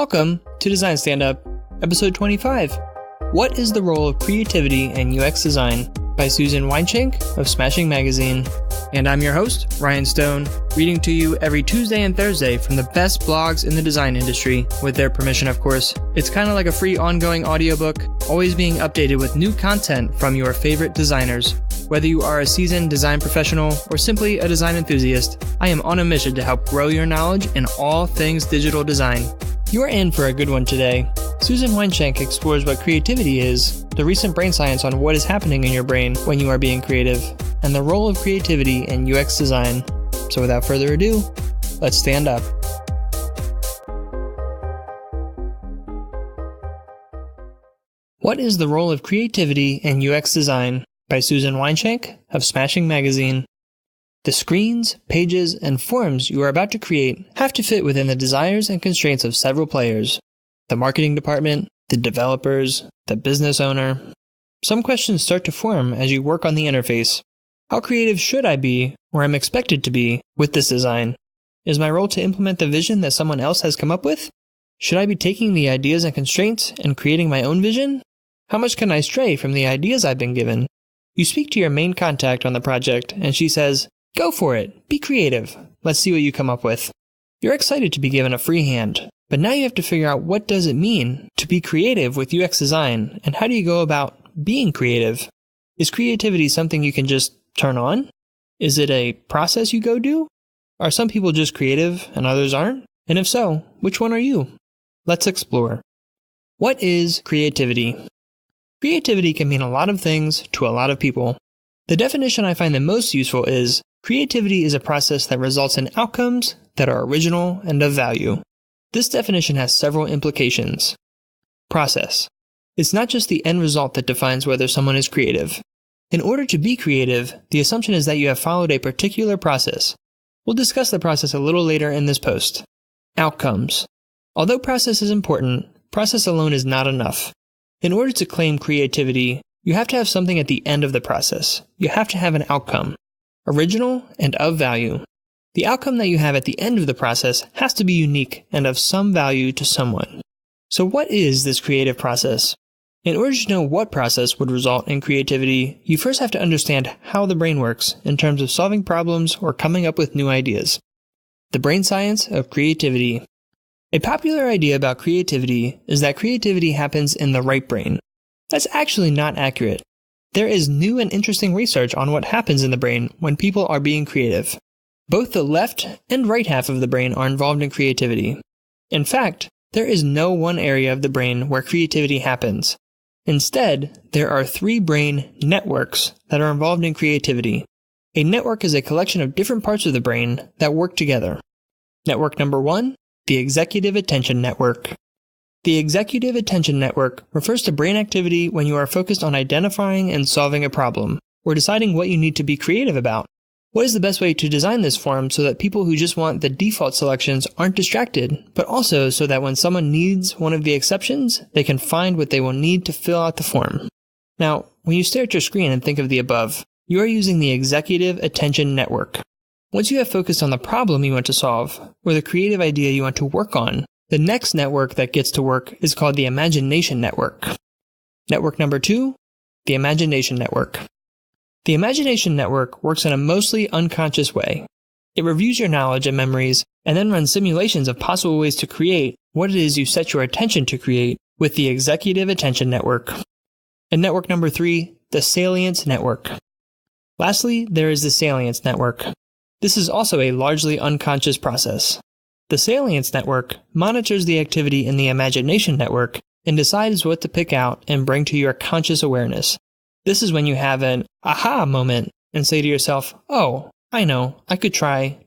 Welcome to Design Stand-Up, episode 25. What is the role of creativity in UX design? By Susan Weinschenk of Smashing Magazine. And I'm your host, Ryan Stone, reading to you every Tuesday and Thursday from the best blogs in the design industry, with their permission, of course. It's kind of like a free ongoing audiobook, always being updated with new content from your favorite designers. Whether you are a seasoned design professional or simply a design enthusiast, I am on a mission to help grow your knowledge in all things digital design. You are in for a good one today. Susan Weinschenk explores what creativity is, the recent brain science on what is happening in your brain when you are being creative, and the role of creativity in UX design. So without further ado, let's stand up. What is the role of creativity in UX design? By Susan Weinschenk of Smashing Magazine. The screens, pages, and forms you are about to create have to fit within the desires and constraints of several players: the marketing department, the developers, the business owner. Some questions start to form as you work on the interface. How creative should I be, or am expected to be, with this design? Is my role to implement the vision that someone else has come up with? Should I be taking the ideas and constraints and creating my own vision? How much can I stray from the ideas I've been given? You speak to your main contact on the project, and she says, "Go for it, be creative, let's see what you come up with." You're excited to be given a free hand, but now you have to figure out what does it mean to be creative with UX design, and how do you go about being creative? Is creativity something you can just turn on? Is it a process you go do? Are some people just creative and others aren't? And if so, which one are you? Let's explore. What is creativity? Creativity can mean a lot of things to a lot of people. The definition I find the most useful is, creativity is a process that results in outcomes that are original and of value. This definition has several implications. Process. It's not just the end result that defines whether someone is creative. In order to be creative, the assumption is that you have followed a particular process. We'll discuss the process a little later in this post. Outcomes. Although process is important, process alone is not enough. In order to claim creativity, you have to have something at the end of the process. You have to have an outcome. Original and of value. The outcome that you have at the end of the process has to be unique and of some value to someone. So what is this creative process? In order to know what process would result in creativity, you first have to understand how the brain works in terms of solving problems or coming up with new ideas. The brain science of creativity. A popular idea about creativity is that creativity happens in the right brain. That's actually not accurate. There is new and interesting research on what happens in the brain when people are being creative. Both the left and right half of the brain are involved in creativity. In fact, there is no one area of the brain where creativity happens. Instead, there are 3 brain networks that are involved in creativity. A network is a collection of different parts of the brain that work together. Network number 1, the executive attention network. The executive attention network refers to brain activity when you are focused on identifying and solving a problem, or deciding what you need to be creative about. What is the best way to design this form so that people who just want the default selections aren't distracted, but also so that when someone needs one of the exceptions, they can find what they will need to fill out the form? Now, when you stare at your screen and think of the above, you are using the executive attention network. Once you have focused on the problem you want to solve, or the creative idea you want to work on, the next network that gets to work is called the imagination network. Network number 2, the imagination network. The imagination network works in a mostly unconscious way. It reviews your knowledge and memories, and then runs simulations of possible ways to create what it is you set your attention to create with the executive attention network. And network number 3, the salience network. Lastly, there is the salience network. This is also a largely unconscious process. The salience network monitors the activity in the imagination network and decides what to pick out and bring to your conscious awareness. This is when you have an aha moment and say to yourself, "Oh, I know, I could try ...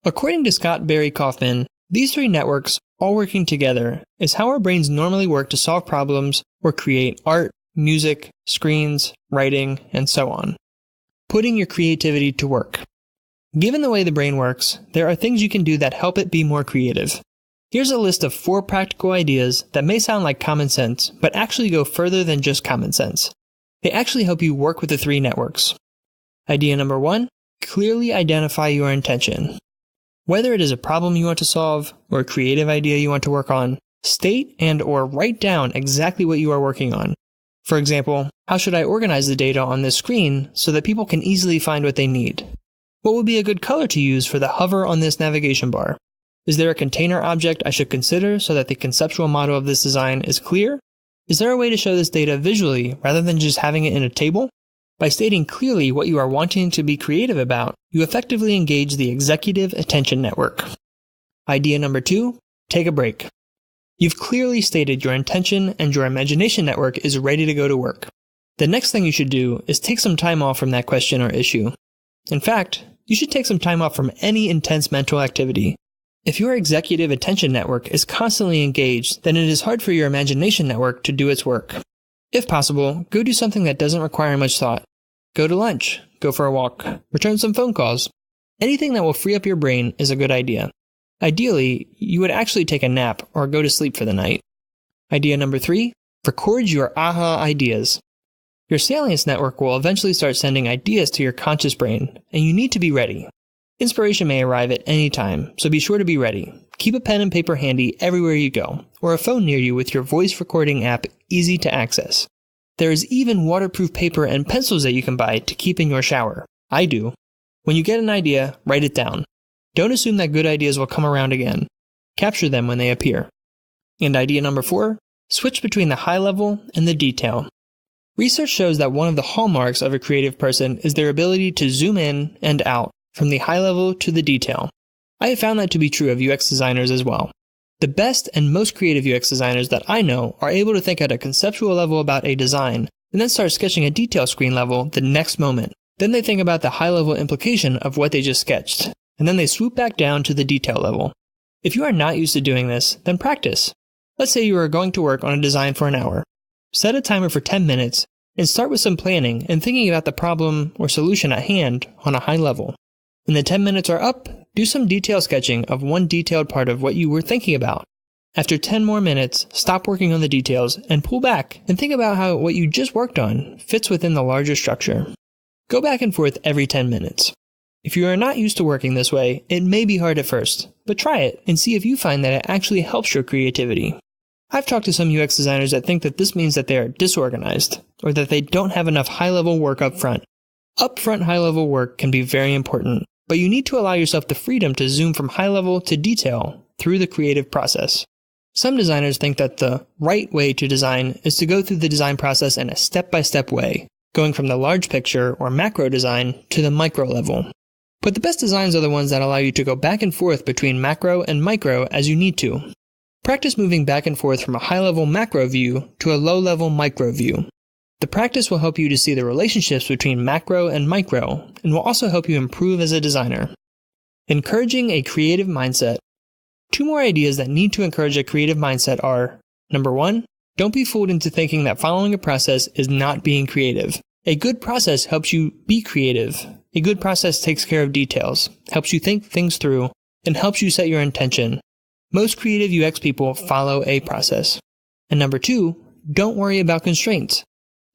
According to Scott Barry Kaufman, these 3 networks, all working together, is how our brains normally work to solve problems or create art, music, screens, writing, and so on. Putting your creativity to work. Given the way the brain works, there are things you can do that help it be more creative. Here's a list of 4 practical ideas that may sound like common sense, but actually go further than just common sense. They actually help you work with the 3 networks. Idea number 1, clearly identify your intention. Whether it is a problem you want to solve or a creative idea you want to work on, state and/or write down exactly what you are working on. For example, how should I organize the data on this screen so that people can easily find what they need? What would be a good color to use for the hover on this navigation bar? Is there a container object I should consider so that the conceptual model of this design is clear? Is there a way to show this data visually rather than just having it in a table? By stating clearly what you are wanting to be creative about, you effectively engage the executive attention network. Idea number 2, take a break. You've clearly stated your intention and your imagination network is ready to go to work. The next thing you should do is take some time off from that question or issue. In fact, you should take some time off from any intense mental activity. If your executive attention network is constantly engaged, then it is hard for your imagination network to do its work. If possible, go do something that doesn't require much thought. Go to lunch, go for a walk, return some phone calls. Anything that will free up your brain is a good idea. Ideally, you would actually take a nap or go to sleep for the night. Idea number 3, record your aha ideas. Your salience network will eventually start sending ideas to your conscious brain, and you need to be ready. Inspiration may arrive at any time, so be sure to be ready. Keep a pen and paper handy everywhere you go, or a phone near you with your voice recording app easy to access. There is even waterproof paper and pencils that you can buy to keep in your shower. I do. When you get an idea, write it down. Don't assume that good ideas will come around again. Capture them when they appear. And idea number 4, switch between the high level and the detail. Research shows that one of the hallmarks of a creative person is their ability to zoom in and out, from the high level to the detail. I have found that to be true of UX designers as well. The best and most creative UX designers that I know are able to think at a conceptual level about a design, and then start sketching a detail screen level the next moment. Then they think about the high-level implication of what they just sketched, and then they swoop back down to the detail level. If you are not used to doing this, then practice. Let's say you are going to work on a design for an hour. Set a timer for 10 minutes, and start with some planning and thinking about the problem or solution at hand on a high level. When the 10 minutes are up, do some detail sketching of one detailed part of what you were thinking about. After 10 more minutes, stop working on the details and pull back and think about how what you just worked on fits within the larger structure. Go back and forth every 10 minutes. If you are not used to working this way, it may be hard at first, but try it and see if you find that it actually helps your creativity. I've talked to some UX designers that think that this means that they are disorganized, or that they don't have enough high-level work up front. Upfront high-level work can be very important, but you need to allow yourself the freedom to zoom from high-level to detail through the creative process. Some designers think that the right way to design is to go through the design process in a step-by-step way, going from the large picture or macro design to the micro level. But the best designs are the ones that allow you to go back and forth between macro and micro as you need to. Practice moving back and forth from a high-level macro view to a low-level micro view. The practice will help you to see the relationships between macro and micro, and will also help you improve as a designer. Encouraging a creative mindset. 2 more ideas that need to encourage a creative mindset are, number 1, don't be fooled into thinking that following a process is not being creative. A good process helps you be creative. A good process takes care of details, helps you think things through, and helps you set your intention. Most creative UX people follow a process. And number 2, don't worry about constraints.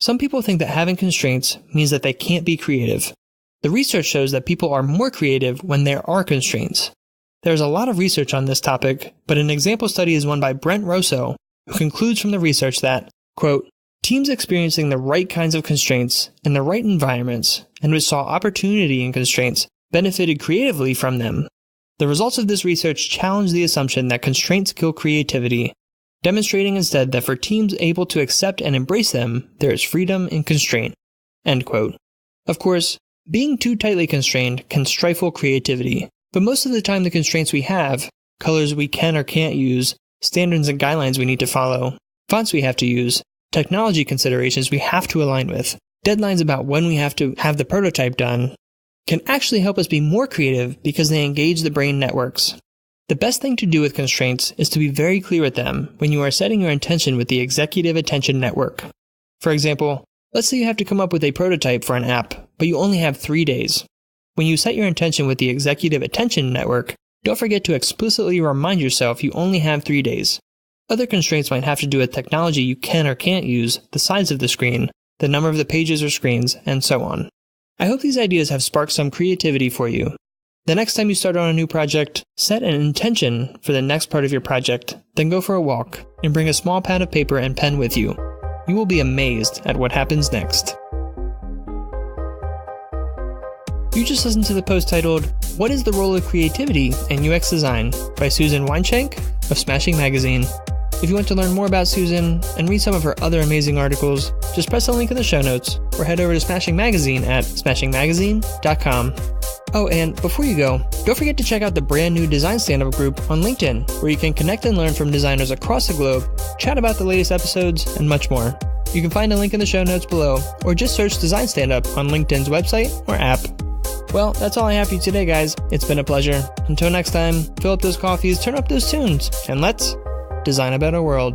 Some people think that having constraints means that they can't be creative. The research shows that people are more creative when there are constraints. There's a lot of research on this topic, but an example study is one by Brent Rosso, who concludes from the research that, quote, teams experiencing the right kinds of constraints in the right environments and which saw opportunity in constraints benefited creatively from them. The results of this research challenge the assumption that constraints kill creativity, demonstrating instead that for teams able to accept and embrace them, there is freedom in constraint. End quote. Of course, being too tightly constrained can stifle creativity, but most of the time the constraints we have, colors we can or can't use, standards and guidelines we need to follow, fonts we have to use, technology considerations we have to align with, deadlines about when we have to have the prototype done, can actually help us be more creative because they engage the brain networks. The best thing to do with constraints is to be very clear with them when you are setting your intention with the executive attention network. For example, let's say you have to come up with a prototype for an app, but you only have 3 days. When you set your intention with the executive attention network, don't forget to explicitly remind yourself you only have 3 days. Other constraints might have to do with technology you can or can't use, the size of the screen, the number of the pages or screens, and so on. I hope these ideas have sparked some creativity for you. The next time you start on a new project, set an intention for the next part of your project, then go for a walk, and bring a small pad of paper and pen with you. You will be amazed at what happens next. You just listened to the post titled, "What is the Role of Creativity in UX Design?" by Susan Weinschenk of Smashing Magazine. If you want to learn more about Susan and read some of her other amazing articles, just press the link in the show notes or head over to Smashing Magazine at smashingmagazine.com. Oh, and before you go, don't forget to check out the brand new Design Standup group on LinkedIn, where you can connect and learn from designers across the globe, chat about the latest episodes, and much more. You can find a link in the show notes below, or just search Design Standup on LinkedIn's website or app. Well, that's all I have for you today, guys. It's been a pleasure. Until next time, fill up those coffees, turn up those tunes, and let's design a better world.